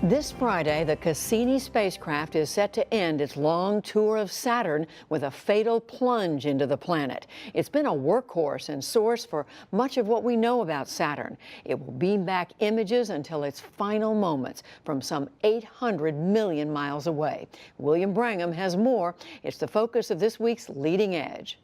This Friday, the Cassini spacecraft is set to end its long tour of Saturn with a fatal plunge into the planet. It's been a workhorse and source for much of what we know about Saturn. It will beam back images until its final moments from some 800 million miles away. William Brangham has more. It's the focus of this week's Leading Edge.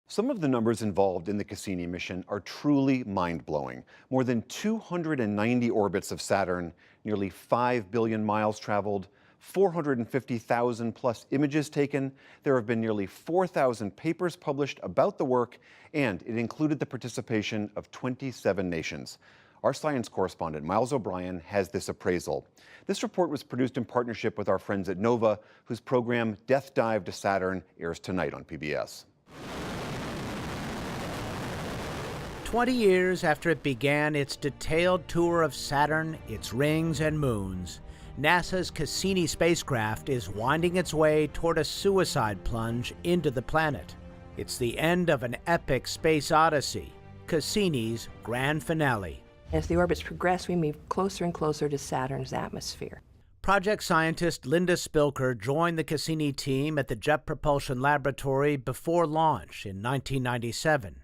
Some of the numbers involved in the Cassini mission are truly mind-blowing. More than 290 orbits of Saturn, nearly 5 billion miles traveled, 450,000 plus images taken. There have been nearly 4,000 papers published about the work, and it included the participation of 27 nations. Our science correspondent, Miles O'Brien, has this appraisal. This report was produced in partnership with our friends at NOVA, whose program Death Dive to Saturn airs tonight on PBS. 20 years after it began its detailed tour of Saturn, its rings and moons, NASA's Cassini spacecraft is winding its way toward a suicide plunge into the planet. It's the end of an epic space odyssey, Cassini's grand finale. As the orbits progress, we move closer and closer to Saturn's atmosphere. Project scientist Linda Spilker joined the Cassini team at the Jet Propulsion Laboratory before launch in 1997.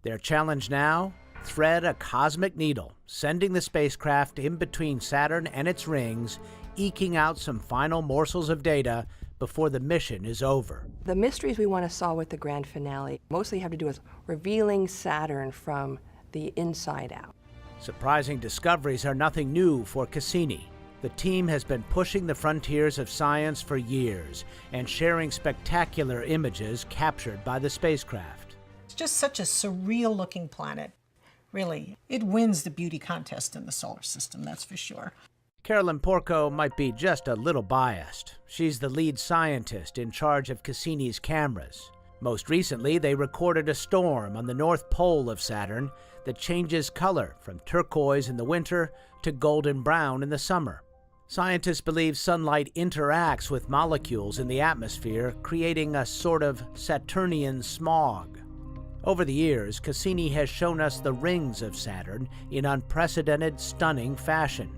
Their challenge now? Thread a cosmic needle, sending the spacecraft in between Saturn and its rings, eking out some final morsels of data before the mission is over. The mysteries we want to solve with the grand finale mostly have to do with revealing Saturn from the inside out. Surprising discoveries are nothing new for Cassini. The team has been pushing the frontiers of science for years and sharing spectacular images captured by the spacecraft. It's just such a surreal-looking planet. Really, it wins the beauty contest in the solar system, that's for sure. Carolyn Porco might be just a little biased. She's the lead scientist in charge of Cassini's cameras. Most recently, they recorded a storm on the North Pole of Saturn that changes color from turquoise in the winter to golden brown in the summer. Scientists believe sunlight interacts with molecules in the atmosphere, creating a sort of Saturnian smog. Over the years, Cassini has shown us the rings of Saturn in unprecedented, stunning fashion.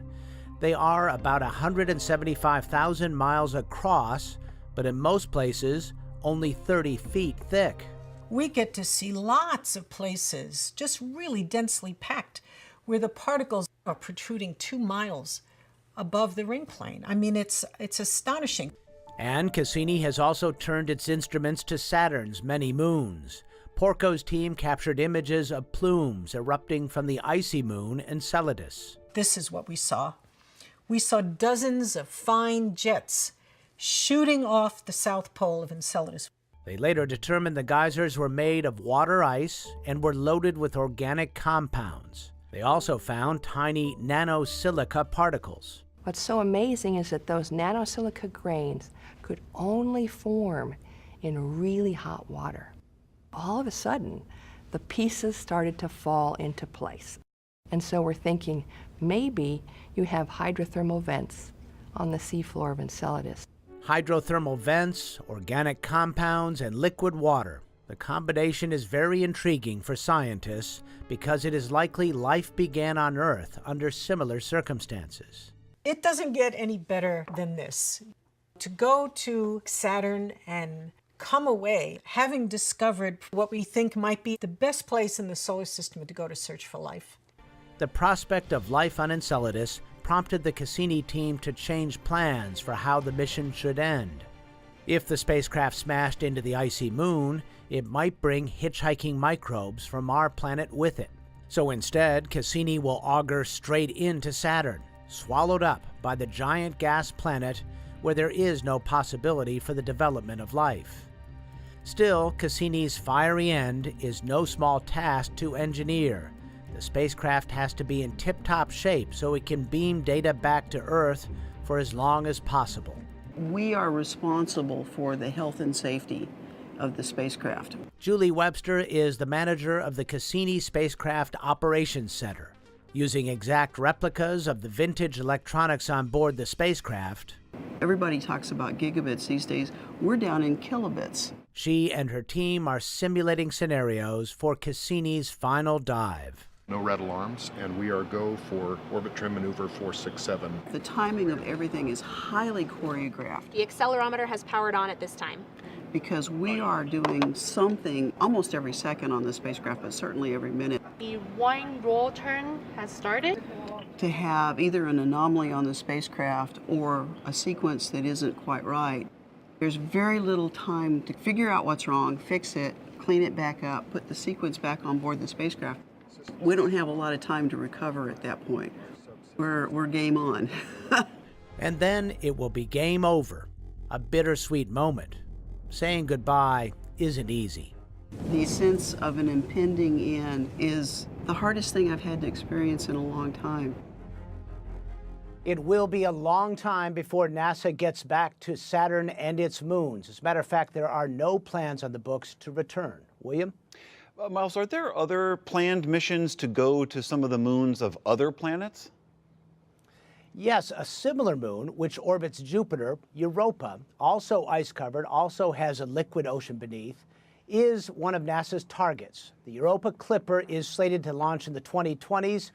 They are about 175,000 miles across, but in most places, only 30 feet thick. We get to see lots of places, just really densely packed, where the particles are protruding 2 miles above the ring plane. I mean, it's astonishing. And Cassini has also turned its instruments to Saturn's many moons. Porco's team captured images of plumes erupting from the icy moon Enceladus. This is what we saw. We saw dozens of fine jets shooting off the south pole of Enceladus. They later determined the geysers were made of water ice and were loaded with organic compounds. They also found tiny nanosilica particles. What's so amazing is that those nanosilica grains could only form in really hot water. All of a sudden, the pieces started to fall into place. And so we're thinking, maybe you have hydrothermal vents on the seafloor of Enceladus. Hydrothermal vents, organic compounds, and liquid water. The combination is very intriguing for scientists because it is likely life began on Earth under similar circumstances. It doesn't get any better than this. To go to Saturn and come away having discovered what we think might be the best place in the solar system to go to search for life. The prospect of life on Enceladus prompted the Cassini team to change plans for how the mission should end. If the spacecraft smashed into the icy moon, it might bring hitchhiking microbes from our planet with it. So instead, Cassini will auger straight into Saturn, swallowed up by the giant gas planet where there is no possibility for the development of life. Still, Cassini's fiery end is no small task to engineer. The spacecraft has to be in tip-top shape so it can beam data back to Earth for as long as possible. We are responsible for the health and safety of the spacecraft. Julie Webster is the manager of the Cassini Spacecraft Operations Center. Using exact replicas of the vintage electronics on board the spacecraft, Everybody talks about gigabits these days. We're down in kilobits. she and her team are simulating scenarios for Cassini's final dive. No red alarms, and we are go for orbit trim maneuver 467. The timing of everything is highly choreographed The accelerometer has powered on at this time. because we are doing something almost every second on the spacecraft, but certainly every minute. The wind roll turn has started. To have either an anomaly on the spacecraft or a sequence that isn't quite right, there's very little time to figure out what's wrong, fix it, clean it back up, put the sequence back on board the spacecraft. We don't have a lot of time to recover at that point. We're game on. And then it will be game over, a bittersweet moment. Saying goodbye isn't easy. The sense of an impending end is the hardest thing I've had to experience in a long time. It will be a long time before NASA gets back to Saturn and its moons. As a matter of fact, there are no plans on the books to return. William? Miles, are there other planned missions to go to some of the moons of other planets? Yes, a similar moon, which orbits Jupiter, Europa, also ice-covered, also has a liquid ocean beneath, is one of NASA's targets. The Europa Clipper is slated to launch in the 2020s,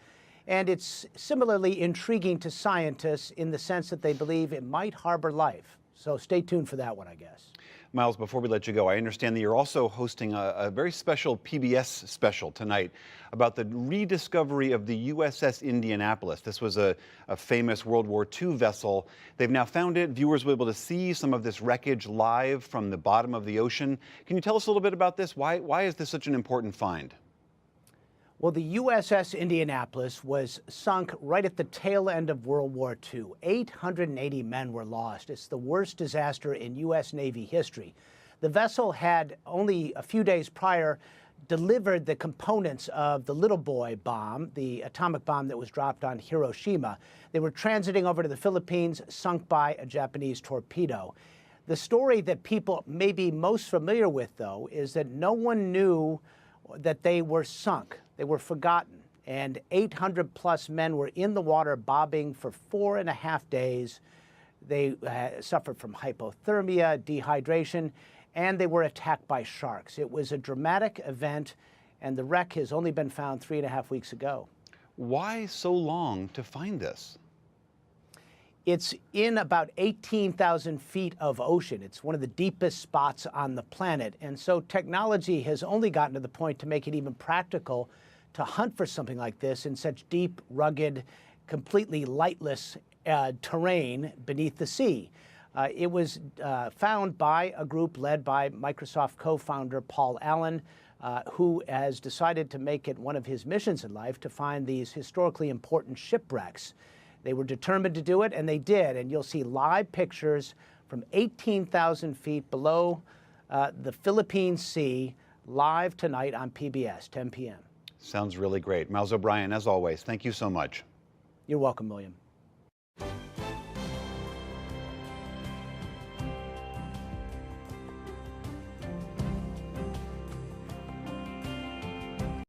and it's similarly intriguing to scientists in the sense that they believe it might harbor life. So stay tuned for that one, I guess. Miles, before we let you go, I understand that you're also hosting a very special PBS special tonight about the rediscovery of the USS Indianapolis. This was a famous World War II vessel. They've now found it. Viewers will be able to see some of this wreckage live from the bottom of the ocean. Can you tell us a little bit about this? Why is this such an important find? Well, the USS Indianapolis was sunk right at the tail end of World War II. 880 men were lost. It's the worst disaster in U.S. Navy history. The vessel had only a few days prior delivered the components of the Little Boy bomb, the atomic bomb that was dropped on Hiroshima. They were transiting over to the Philippines, sunk by a Japanese torpedo. The story that people may be most familiar with, though, is that no one knew that they were sunk. They were forgotten, and 800-plus men were in the water bobbing for 4.5 days. They suffered from hypothermia, dehydration, and they were attacked by sharks. It was a dramatic event, and the wreck has only been found 3.5 weeks ago. Why so long to find this? It's in about 18,000 feet of ocean. It's one of the deepest spots on the planet. And so technology has only gotten to the point to make it even practical to hunt for something like this in such deep, rugged, completely lightless terrain beneath the sea. It was found by a group led by Microsoft co-founder Paul Allen, who has decided to make it one of his missions in life to find these historically important shipwrecks. They were determined to do it, and they did. And you'll see live pictures from 18,000 feet below the Philippine Sea live tonight on PBS, 10 p.m. Sounds really great. Miles O'Brien, as always, thank you so much. You're welcome, William.